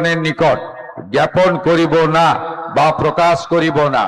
জনগণের নিকট জ্ঞাপন করিব না বা প্রকাশ করিব না।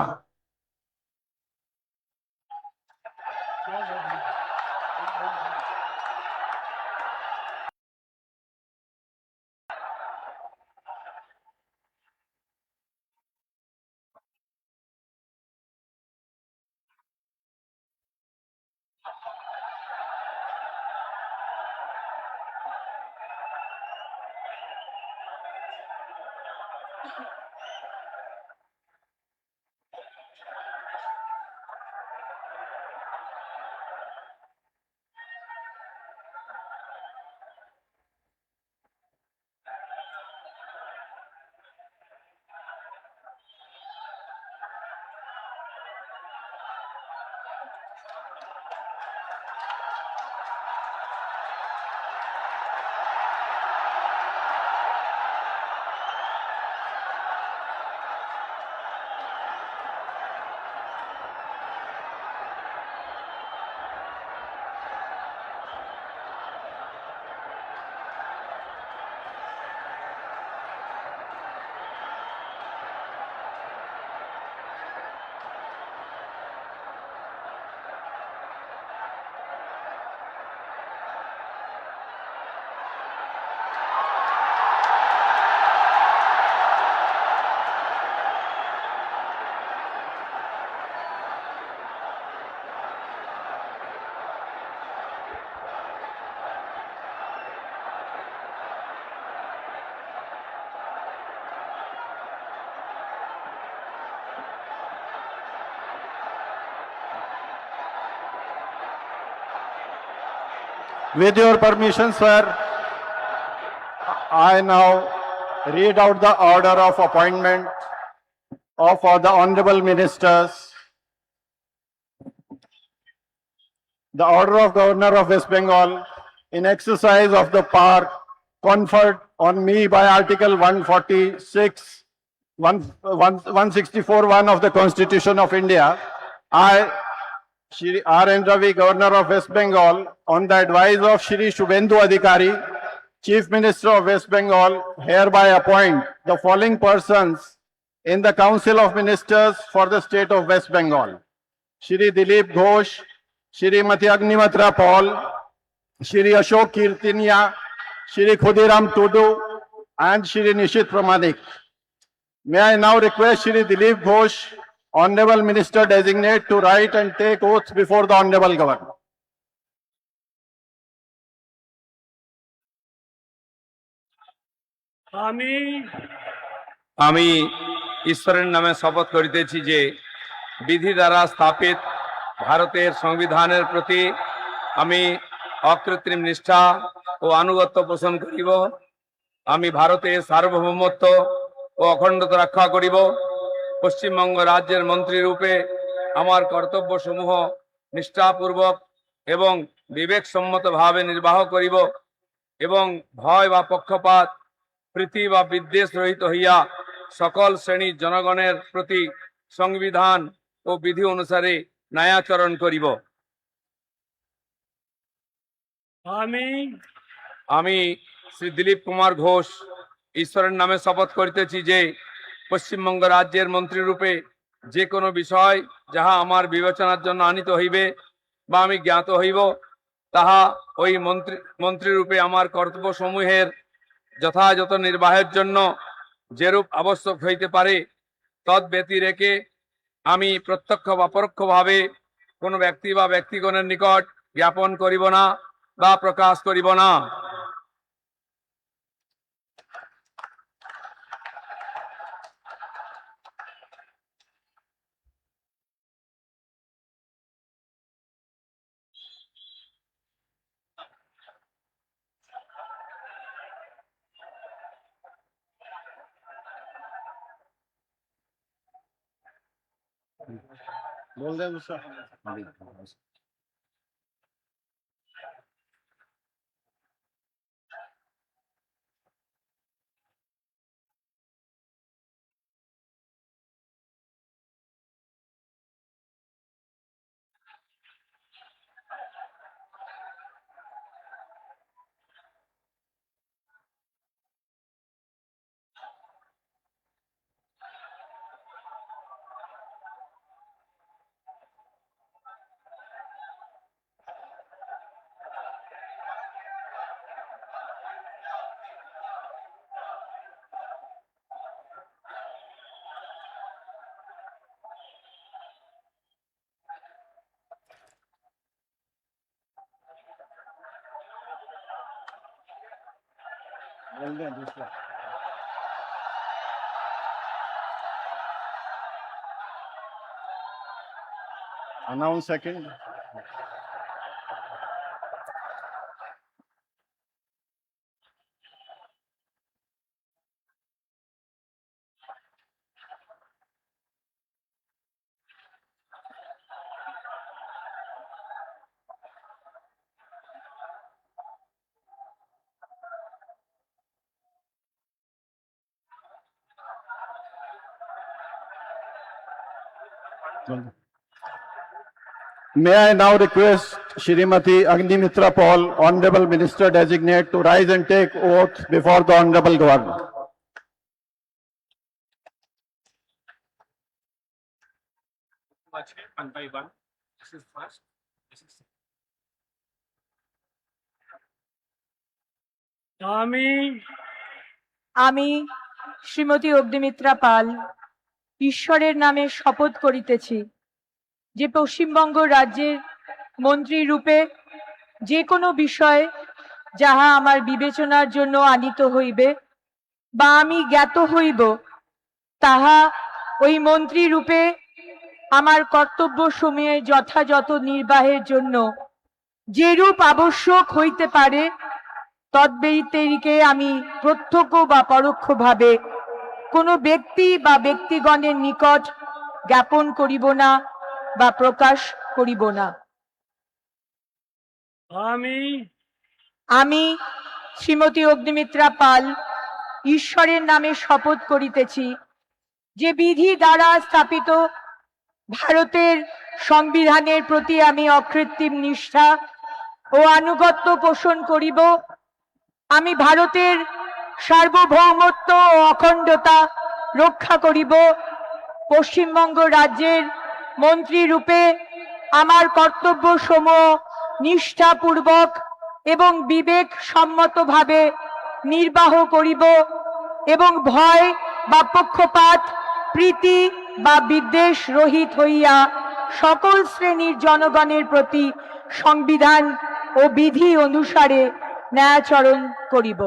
With your permission, sir, I now read out the order of appointment of the honorable ministers. The order of Governor of West Bengal in exercise of the power conferred on me by Article 146, 164(1) of the Constitution of India. I, Shri R. N. Ravi, Governor of West Bengal, on the advice of Shri Shubhendu Adhikari, Chief Minister of West Bengal, hereby appoint the following persons in the Council of Ministers for the state of West Bengal: Shri Dilip Ghosh, Shrimati Agnimatra Paul, Shri Ashok Kirtinia, Shri Khudiram Tudu, and Shri Nishit Pramanik. May I now request Shri Dilip Ghosh, Honorable Minister Designate, to write and take oaths before the Honorable Governor. আমি ঈশ্বরের নামে শপথ করিতেছি যে বিধি দ্বারা স্থাপিত ভারতের সংবিধানের প্রতি আমি অকৃত্রিম নিষ্ঠা ও আনুগত্য পোষণ করিব। আমি ভারতের সার্বভৌমত্ব ও অখণ্ডতা রক্ষা করিব। পশ্চিমবঙ্গ রাজ্যের মন্ত্রী রূপে আমার কর্তব্যসমূহ নিষ্ঠাপূর্বক এবং বিবেকসম্মতভাবে নির্বাহ করিব এবং ভয় বা পক্ষপাত প্রীতি বা বিদ্বেষ রহিত হইয়া সকল শ্রেণীর জনগণের প্রতি সংবিধান ও বিধি অনুসারে ন্যায়াচরণ করিব। আমি শ্রী দিলীপ কুমার ঘোষ ঈশ্বরের নামে শপথ করিতেছি যে পশ্চিমবঙ্গ রাজ্যের মন্ত্রী রূপে যে কোনো বিষয় যাহা আমার বিবেচনার জন্য আনিত হইবে বা আমি জ্ঞাত হইব, তাহা ওই মন্ত্রী রূপে আমার কর্তব্যসমূহের যথাযথ নির্বাহের জন্য যেরূপ আবশ্যক হইতে পারে তদ ব্যতিরেকে আমি প্রত্যক্ষ বা পরোক্ষভাবে কোনো ব্যক্তি বা ব্যক্তিগণের নিকট জ্ঞাপন করিব না বা প্রকাশ করিব না। बोल दे उसका। Announce second. May I now request Shrimati Agnimitra Paul, Honorable Minister Designate, to rise and take oath before the Honorable Governor. One by one. This is first. This is second. আমি শ্রীমতী অগ্নিমিত্রা পাল ঈশ্বরের নামে শপথ করিতেছি যে পশ্চিমবঙ্গ রাজ্যের মন্ত্রী রূপে যে কোনো বিষয় যাহা আমার বিবেচনার জন্য আনিত হইবে বা আমি জ্ঞাত হইব তাহা ওই মন্ত্রী রূপে আমার কর্তব্য সময়ে যথাযথ নির্বাহের জন্য যেরূপ আবশ্যক হইতে পারে তদ্ব্যতিরিকে আমি প্রত্যক্ষ বা পরোক্ষভাবে কোনো ব্যক্তি বা ব্যক্তিগণের নিকট জ্ঞাপন করিব না বা প্রকাশ করিব না। আমি শ্রীমতী অগ্নিমিত্রা পাল ঈশ্বরের নামে শপথ করিতেছি যে বিধি দ্বারা স্থাপিত ভারতের সংবিধানের প্রতি আমি অকৃত্রিম নিষ্ঠা ও আনুগত্য পোষণ করিব। আমি ভারতের সার্বভৌমত্ব ও অখণ্ডতা রক্ষা করিব। পশ্চিমবঙ্গ রাজ্যের মন্ত্রী রূপে আমার কর্তব্য সমূহ নিষ্ঠাপূর্বক এবং বিবেক সম্মতভাবে নির্বাহ করিব এবং ভয় বা পক্ষপাত প্রীতি বা বিদ্বেষ রহিত হইয়া সকল শ্রেণীর জনগণের প্রতি সংবিধান ও বিধি অনুসারে ন্যায়াচরণ করিব।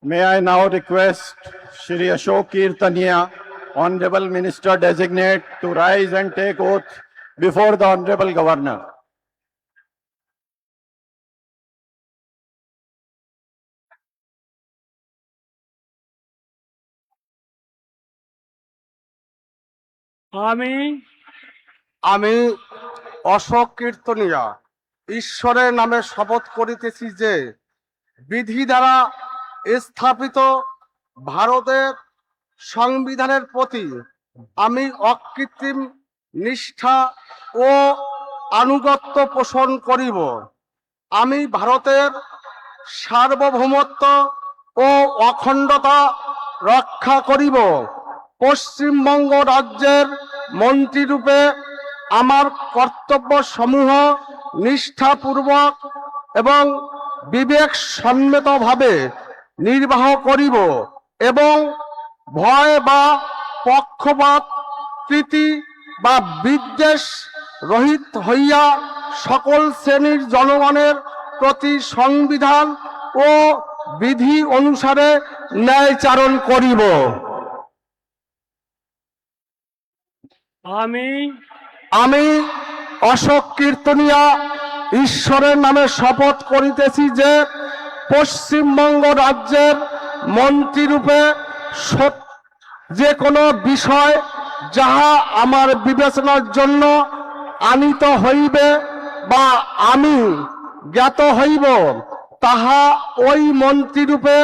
May I now request Shri Ashok Kirtania, Honorable Minister Designate, to rise and take oath before the Honorable Governor. আমি অশোক কীর্তনিয়া ঈশ্বরের নামে শপথ করিতেছি যে বিধি দ্বারা স্থাপিত ভারতের সংবিধানের প্রতি আমি অকৃত্রিম নিষ্ঠা ও আনুগত্য পোষণ করিব। আমি ভারতের সার্বভৌমত্ব ও অখণ্ডতা রক্ষা করিব। পশ্চিমবঙ্গ রাজ্যের মন্ত্রী রূপে আমার কর্তব্য সমূহ নিষ্ঠাপূর্বক এবং বিবেক সম্মতভাবে নির্বাহ করিব এবং ভয় বা পক্ষপাত প্রীতি বা বিদ্বেষ রহিত হইয়া সকল শ্রেণীর জনগণের প্রতি সংবিধান ও বিধি অনুসারে ন্যায়চারণ করিব। আমি অশোক কীর্তনিয়া ঈশ্বরের নামে শপথ করিতেছি যে পশ্চিমবঙ্গ রাজ্যের মন্ত্রীরূপে যে কোনো বিষয় যাহা আমার বিবেচনার জন্য আনিত হইবে বা আমি জ্ঞাত হইব, তাহা ওই মন্ত্রীরূপে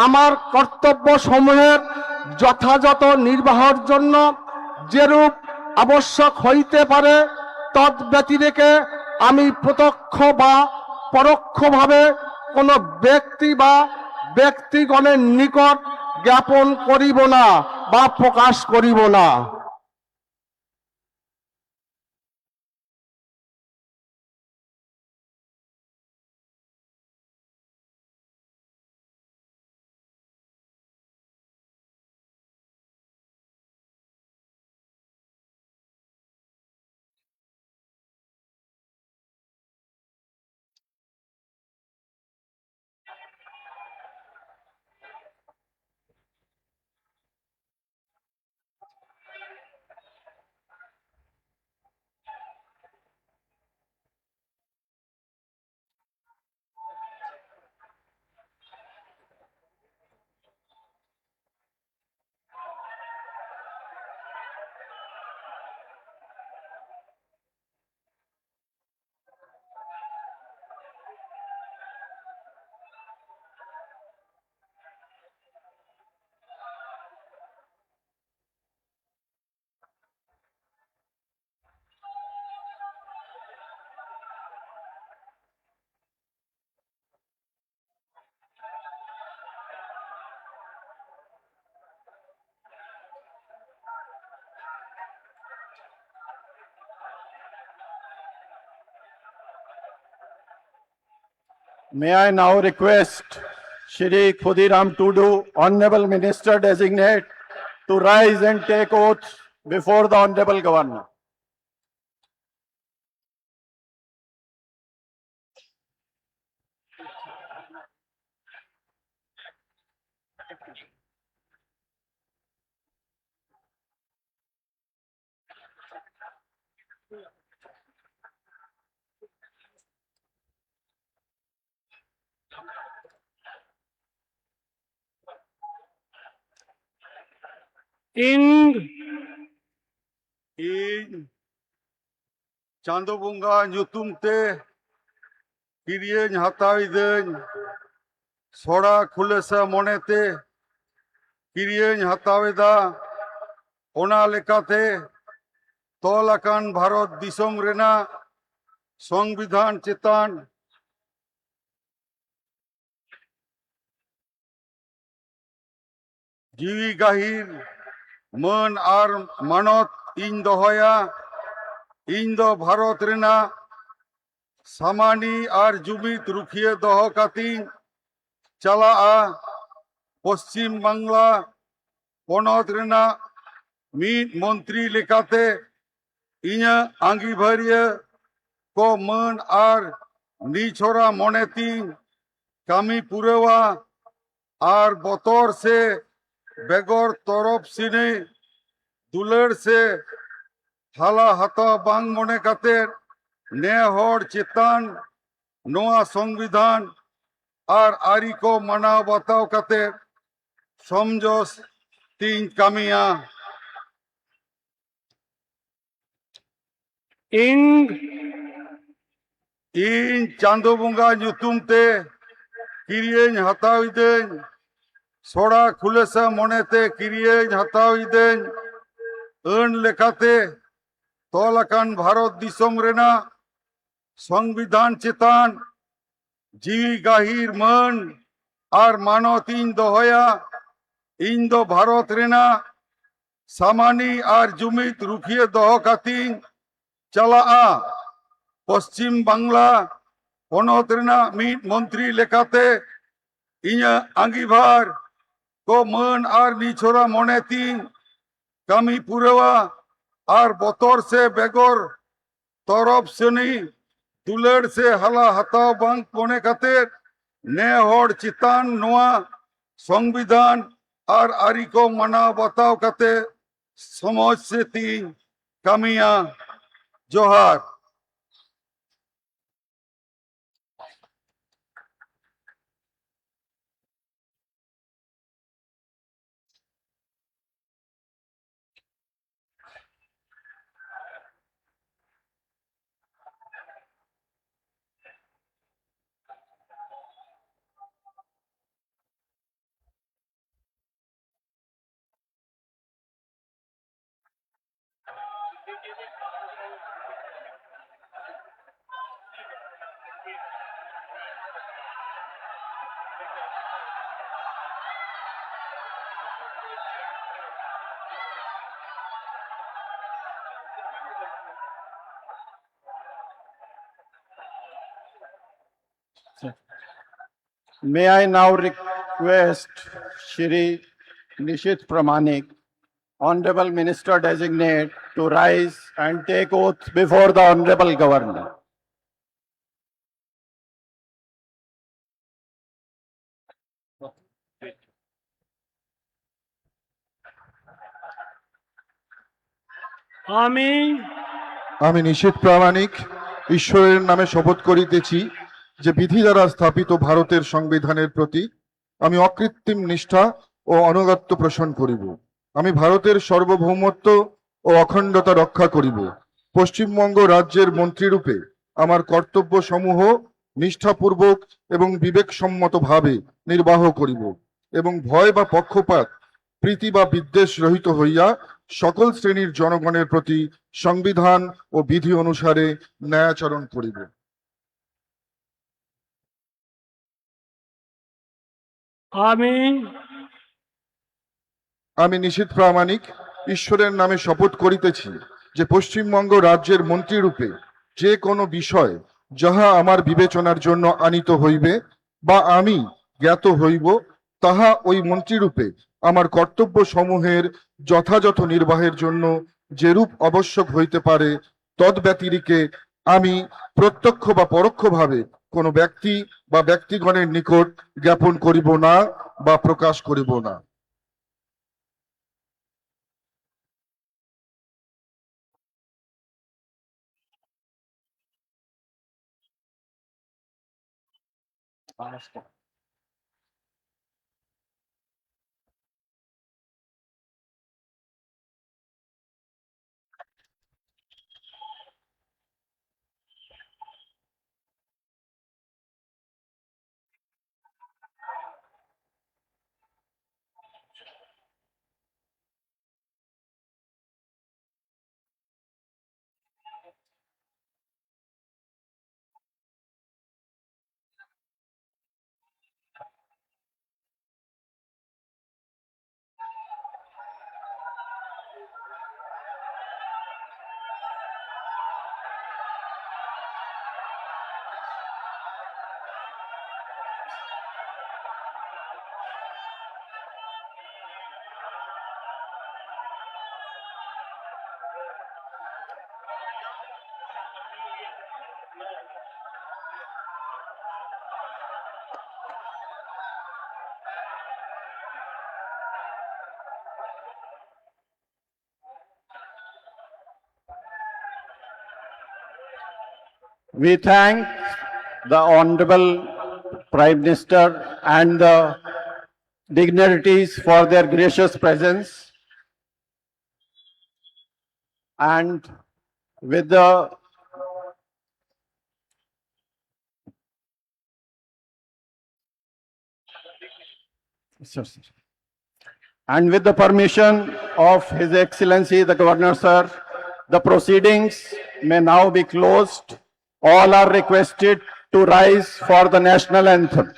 আমার কর্তব্য সমূহের যথাযথ নির্বাহের জন্য যেরূপ আবশ্যক হইতে পারে তদ ব্যতিরেকে আমি প্রত্যক্ষ বা পরোক্ষভাবে কোনো ব্যক্তি বা ব্যক্তিগণের নিকট জ্ঞাপন করিব না বা প্রকাশ করিব না। May I now request Shri Khudiram Tudu, Honorable Minister Designate, to rise and take oath before the Honorable Governor. ᱤᱧ ᱪᱟᱸᱫᱳ ᱵᱚᱸᱜᱟ ᱧᱩᱛᱩᱢ ᱛᱮ ᱠᱤᱨᱤᱭᱟᱹᱧ ᱦᱟᱛᱟᱣᱤᱫᱟᱹᱧ ᱥᱚᱲᱟ ᱠᱷᱩᱞᱟᱹᱥᱟ ᱢᱚᱱᱮᱛᱮ ᱠᱤᱨᱤᱭᱟᱹᱧ ᱦᱟᱛᱟᱣᱮᱫᱟ ᱚᱱᱟ ᱞᱮᱠᱟᱛᱮ ᱛᱚᱞ ᱟᱠᱟᱱ ᱵᱷᱟᱨᱚᱛ ᱫᱤᱥᱚᱢ ᱨᱮᱱᱟᱜ ᱥᱚᱝᱵᱤᱫᱷᱟᱱ ᱪᱮᱛᱟᱱ ᱡᱤᱣᱤ ᱜᱟᱹᱦᱤᱨ ᱢᱟᱹᱱ ᱟᱨ ᱢᱟᱱᱚᱛ ᱤᱧ ᱫᱚᱦᱚᱭᱟ। ᱤᱧ ᱫᱚ ᱵᱷᱟᱨᱚᱛ ᱨᱮᱱᱟᱜ ᱥᱟᱢᱟᱱᱤ ᱟᱨ ᱡᱩᱢᱤᱫ ᱨᱩᱠᱷᱤᱭᱟᱹ ᱫᱚᱦᱚ ᱠᱟᱛᱮᱧ ᱪᱟᱞᱟᱜᱼᱟ। ᱯᱚᱥᱪᱤᱢ ᱵᱟᱝᱞᱟ ᱯᱚᱱᱚᱛ ᱨᱮᱱᱟᱜ ᱢᱤᱫ ᱢᱚᱱᱛᱨᱤ ᱞᱮᱠᱟᱛᱮ ᱤᱧᱟᱹᱜ ᱟᱸᱜᱤᱵᱷᱟᱨᱤᱭᱟᱹ ᱠᱚ ᱢᱟᱹᱱ ᱟᱨ ᱱᱤᱪᱷᱚᱨᱟ ᱢᱚᱱᱮᱛᱤᱧ ᱠᱟᱹᱢᱤ ᱯᱩᱨᱟᱹᱣᱟ ᱟᱨ ᱵᱚᱛᱚᱨ ᱥᱮ बेगर तरफ सिने दुलड़ से हाला हताव बांग मने कातेर ने हर चेतान नोआ संविधान आर आरी को मानाव बताव कातेर समझोस तीन कामिया। इन चांदो बुंगा ᱧᱩᱛᱩᱢ ᱛᱮ ᱠᱤᱨᱤᱭᱟᱹᱧ ᱦᱟᱛᱟᱣᱤᱫᱟᱹᱧ ᱥᱚᱲᱟ ᱠᱷᱩᱞᱟᱹᱥᱟ ᱢᱚᱱᱮᱛᱮ ᱠᱤᱨᱤᱭᱟᱹᱧ ᱦᱟᱛᱟᱣᱤᱫᱟᱹᱧ ᱟᱹᱱ ᱞᱮᱠᱟᱛᱮ ᱛᱚᱞ ᱟᱠᱟᱱ ᱵᱷᱟᱨᱚᱛ ᱫᱤᱥᱚᱢ ᱨᱮᱱᱟᱜ ᱥᱚᱝᱵᱤᱫᱷᱟᱱ ᱪᱮᱛᱟᱱ ᱡᱤᱣᱤ ᱜᱟᱹᱦᱤᱨ ᱢᱟᱹᱱ ᱟᱨ ᱢᱟᱱᱚᱛ ᱤᱧ ᱫᱚᱦᱚᱭᱟ। ᱤᱧ ᱫᱚ ᱵᱷᱟᱨᱚᱛ ᱨᱮᱱᱟᱜ ᱥᱟᱢᱟᱱᱤ ᱟᱨ ᱡᱩᱢᱤᱫ ᱨᱩᱠᱷᱤᱭᱟᱹ ᱫᱚᱦᱚ ᱠᱟᱛᱮᱧ ᱪᱟᱞᱟᱜᱼᱟ। ᱯᱚᱥᱪᱤᱢ ᱵᱟᱝᱞᱟ ᱯᱚᱱᱚᱛ ᱨᱮᱱᱟᱜ ᱢᱤᱫ ᱢᱚᱱᱛᱨᱤ ᱞᱮᱠᱟᱛᱮ ᱤᱧᱟᱹᱜ ᱟᱸᱜᱤᱵᱷᱟᱨ को मान आर निछोरा मने तीन कामी पुरवा आर बतर से बेगर तरफ सनी दुलड़ से हाला हताव बांग मने कातेर ने हर चितान नोआ संविधान आर आरी को माना बताव काते समझ से तीन कामिया। जोहार। May I now request Shri Nishit Pramanik, Honorable Minister Designate, to rise and take oath before the Honorable Governor. আমি নিশীথ প্রামাণিক ঈশ্বরের নামে শপথ করিতেছি যে বিধি দ্বারা স্থাপিত ভারতের সংবিধানের প্রতি আমি অকৃত্রিম নিষ্ঠা ও আনুগত্য পোষণ করিব। আমি ভারতের সার্বভৌমত্ব ও অখণ্ডতা রক্ষা করিব। পশ্চিমবঙ্গ রাজ্যের মন্ত্রীরূপে আমার কর্তব্য সমূহ নিষ্ঠাপূর্বক এবং বিবেকসম্মতভাবে নির্বাহ করিব এবং ভয় বা পক্ষপাত প্রীতি বা বিদ্বেষ রহিত হইয়া সকল শ্রেণীর জনগণের প্রতি সংবিধান ও বিধি অনুসারে ন্যায়াচরণ করিব। আমি নিশীথ প্রামাণিক ঈশ্বরের নামে শপথ করিতেছি যে পশ্চিমবঙ্গ রাজ্যের মন্ত্রীরূপে যে কোনো বিষয় যাহা আমার বিবেচনার জন্য আনিত হইবে বা আমি জ্ঞাত হইব তাহা ওই মন্ত্রীরূপে আমার কর্তব্য সমূহের যথাযথ নির্বাহের জন্য যেরূপ আবশ্যক হইতে পারে তদ্ব্যতিরিকে আমি প্রত্যক্ষ বা পরোক্ষভাবে কোনো ব্যক্তি বা ব্যক্তিগণের নিকট জ্ঞাপন করিব না বা প্রকাশ করিব না। We thank the Honorable Prime Minister and the dignitaries for their gracious presence. And with the permission of His Excellency the Governor, sir, the proceedings may now be closed. All are requested to rise for the national anthem.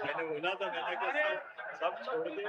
मैंने बोला था मैंने कि सब छोड़ दे